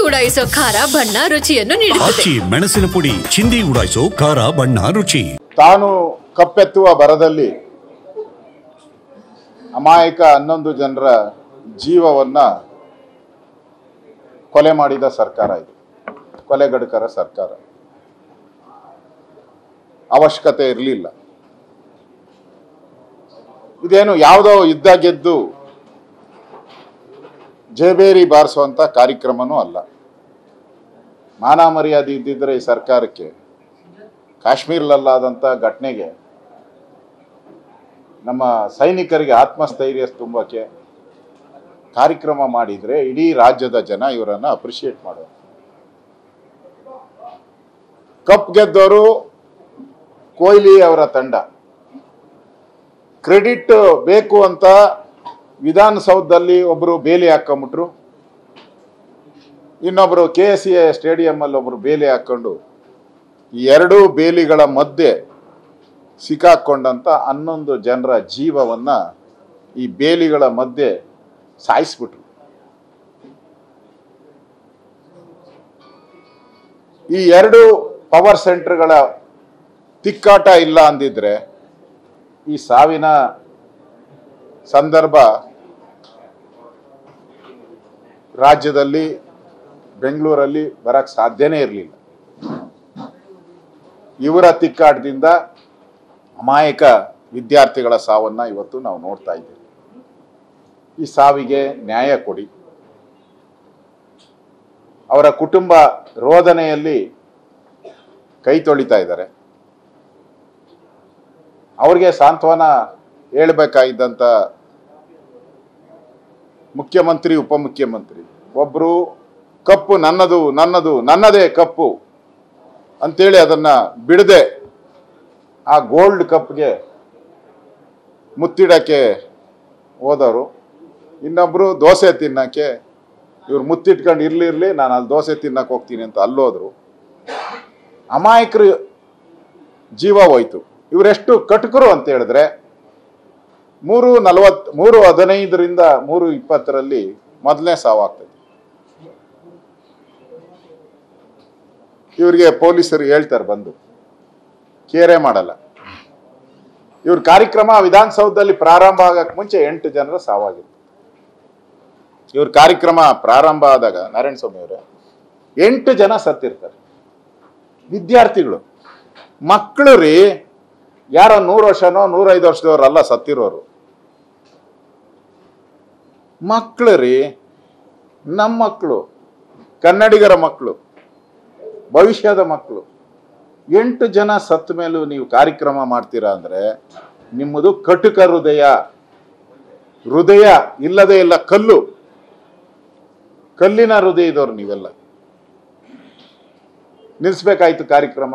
ಉಡಾಯಿಸೋ ಖಾರ ಬಣ್ಣ ರುಚಿಯನ್ನು ನೀಡುತ್ತದೆ. ಮೆಣಸಿನ ಪುಡಿ ಚಿಂದಿ ಉಡಾಯಿಸೋ ಖಾರ ಬಣ್ಣ ರುಚಿ. ತಾನು ಕಪ್ಪೆತ್ತುವ ಬರದಲ್ಲಿ ಅಮಾಯಕ 11 ಜನರ ಜೀವವನ್ನ ಕೊಲೆ ಮಾಡಿದ ಸರ್ಕಾರ ಇದು. ಕೊಲೆಗಡುಕರ ಸರ್ಕಾರ. ಅವಶ್ಯಕತೆ ಇರಲಿಲ್ಲ. ಇದೇನು ಯಾವುದೋ ಯುದ್ಧ ಗೆದ್ದು ಜೇಬೇರಿ ಬಾರಿಸುವಂತ ಕಾರ್ಯಕ್ರಮನೂ ಅಲ್ಲ. ಮಾನ ಮರ್ಯಾದೆ ಇದ್ದಿದ್ರೆ ಈ ಸರ್ಕಾರಕ್ಕೆ ಕಾಶ್ಮೀರದಲ್ಲಾದಂಥ ಘಟನೆಗೆ ನಮ್ಮ ಸೈನಿಕರಿಗೆ ಆತ್ಮಸ್ಥೈರ್ಯ ತುಂಬಕ್ಕೆ ಕಾರ್ಯಕ್ರಮ ಮಾಡಿದರೆ ಇಡೀ ರಾಜ್ಯದ ಜನ ಇವರನ್ನು ಅಪ್ರಿಷಿಯೇಟ್ ಮಾಡೋರು. ಕಪ್ ಗೆದ್ದವರು ಕೊಹ್ಲಿ ಅವರ ತಂಡ. ಕ್ರೆಡಿಟ್ ಬೇಕು ಅಂತ ವಿಧಾನಸೌಧದಲ್ಲಿ ಒಬ್ಬರು ಬೇಲಿ ಹಾಕೊಂಬಿಟ್ರು, ಇನ್ನೊಬ್ಬರು KSCA ಸ್ಟೇಡಿಯಂ ಅಲ್ಲಿ ಒಬ್ಬರು ಬೇಲಿ ಹಾಕೊಂಡು ಈ ಎರಡೂ ಬೇಲಿಗಳ ಮಧ್ಯೆ ಸಿಕ್ಕಾಕೊಂಡಂತ 11 ಜನರ ಜೀವವನ್ನ ಈ ಬೇಲಿಗಳ ಮಧ್ಯೆ ಸಾಯಿಸ್ಬಿಟ್ರು. ಈ ಎರಡು ಪವರ್ ಸೆಂಟರ್ಗಳ ತಿಕ್ಕಾಟ ಇಲ್ಲ ಅಂದಿದ್ರೆ ಈ ಸಾವಿನ ಸಂದರ್ಭ ರಾಜ್ಯದಲ್ಲಿ ಬೆಂಗಳೂರಲ್ಲಿ ಬರಕ್ ಸಾಧ್ಯನೇ ಇರಲಿಲ್ಲ. ಇವರ ತಿಕ್ಕಾಟದಿಂದ ಅಮಾಯಕ ವಿದ್ಯಾರ್ಥಿಗಳ ಸಾವನ್ನ ಇವತ್ತು ನಾವು ನೋಡ್ತಾ ಇದ್ದೇವೆ. ಈ ಸಾವಿಗೆ ನ್ಯಾಯ ಕೊಡಿ. ಅವರ ಕುಟುಂಬ ರೋದನೆಯಲ್ಲಿ ಕೈ ತೊಳಿತಾ ಇದ್ದಾರೆ. ಅವ್ರಿಗೆ ಸಾಂತ್ವನ ಹೇಳ್ಬೇಕಾಗಿದ್ದಂಥ ಮುಖ್ಯಮಂತ್ರಿ ಉಪಮುಖ್ಯಮಂತ್ರಿ ಒಬ್ರು ಕಪ್ಪು ನನ್ನದು ನನ್ನದು ನನ್ನದೇ ಕಪ್ಪು ಅಂತೇಳಿ ಅದನ್ನ ಬಿಡದೆ ಆ ಗೋಲ್ಡ್ ಕಪ್ಗೆ ಮುತ್ತಿಡಕ್ಕೆ ಹೋದವರು. ಇನ್ನೊಬ್ರು ದೋಸೆ ತಿನ್ನಕ್ಕೆ ಇವ್ರು ಮುತ್ತಿಟ್ಕೊಂಡು ಇರ್ಲಿರ್ಲಿ ನಾನು ಅಲ್ಲಿ ದೋಸೆ ತಿನ್ನಕ್ಕೆ ಹೋಗ್ತೀನಿ ಅಂತ ಅಲ್ಲೋದ್ರು. ಅಮಾಯಕರು ಜೀವ ಹೋಯ್ತು. ಇವರೆಷ್ಟು ಕಟುಕರು ಅಂತ ಹೇಳಿದ್ರೆ 3:15ರಿಂದ 3:20 ಮೊದಲನೇ ಸಾವಾಗ್ತದೆ. ಇವರಿಗೆ ಪೊಲೀಸರು ಹೇಳ್ತಾರೆ ಬಂದು, ಕೇರೆ ಮಾಡಲ್ಲ. ಇವ್ರ ಕಾರ್ಯಕ್ರಮ ವಿಧಾನಸೌಧದಲ್ಲಿ ಪ್ರಾರಂಭ ಆಗಕ್ಕೆ ಮುಂಚೆ 8 ಜನರ ಸಾವಾಗಿತ್ತು. ಇವ್ರ ಕಾರ್ಯಕ್ರಮ ಪ್ರಾರಂಭ ಆದಾಗ ನಾರಾಯಣಸ್ವಾಮಿ ಅವರೇ 8 ಜನ ಸತ್ತಿರ್ತಾರೆ. ವಿದ್ಯಾರ್ಥಿಗಳು, ಮಕ್ಕಳು ರೀ, ಯಾರೋ 100 ವರ್ಷನೋ 105 ವರ್ಷದವರಲ್ಲ ಸತ್ತಿರೋರು. ಮಕ್ಕಳು ರೀ, ನಮ್ಮ ಮಕ್ಕಳು, ಕನ್ನಡಿಗರ ಮಕ್ಕಳು, ಭವಿಷ್ಯದ ಮಕ್ಕಳು. 8 ಜನ ಸತ್ತ ಮೇಲೂ ನೀವು ಕಾರ್ಯಕ್ರಮ ಮಾಡ್ತೀರಾ ಅಂದ್ರೆ ನಿಮ್ಮದು ಕಟುಕ ಹೃದಯ. ಹೃದಯ ಇಲ್ಲದೆ ಇಲ್ಲ, ಕಲ್ಲಿನ ಹೃದಯ ಇದ್ದವ್ರು ನೀವೆಲ್ಲ. ನಿಲ್ಲಿಸ್ಬೇಕಾಯ್ತು ಕಾರ್ಯಕ್ರಮ.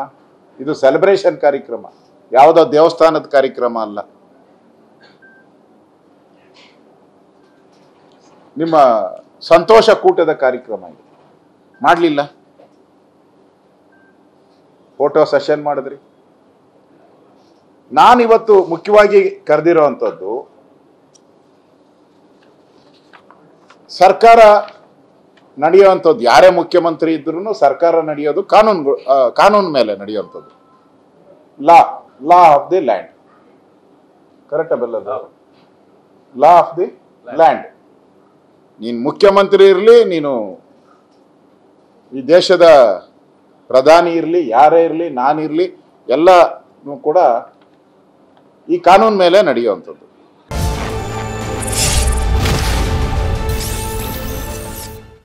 ಇದು ಸೆಲೆಬ್ರೇಷನ್ ಕಾರ್ಯಕ್ರಮ, ಯಾವುದೋ ದೇವಸ್ಥಾನದ ಕಾರ್ಯಕ್ರಮ ಅಲ್ಲ. ನಿಮ್ಮ ಸಂತೋಷ ಕೂಟದ ಕಾರ್ಯಕ್ರಮ ಇದು. ಮಾಡಲಿಲ್ಲ. ಫೋಟೋ ಸೆಷನ್ ಮಾಡಿದ್ರಿ. ನಾನಿವತ್ತು ಮುಖ್ಯವಾಗಿ ಕರೆದಿರೋ ಅಂಥದ್ದು, ಸರ್ಕಾರ ನಡೆಯುವಂಥದ್ದು, ಯಾರೇ ಮುಖ್ಯಮಂತ್ರಿ ಇದ್ರೂ ಸರ್ಕಾರ ನಡೆಯೋದು ಕಾನೂನು ಮೇಲೆ ನಡೆಯುವಂಥದ್ದು. Law of the land. Correct ಬೆಲ್ಲದು? Law of the land. ನೀನು ಮುಖ್ಯಮಂತ್ರಿ ಇರಲಿ, ನೀನು ಈ ದೇಶದ ಪ್ರಧಾನಿ ಇರಲಿ, ಯಾರೇ ಇರಲಿ, ನಾನಿರಲಿ, ಎಲ್ಲನೂ ಕೂಡ ಈ ಕಾನೂನು ಮೇಲೆ ನಡೆಯುವಂಥದ್ದು.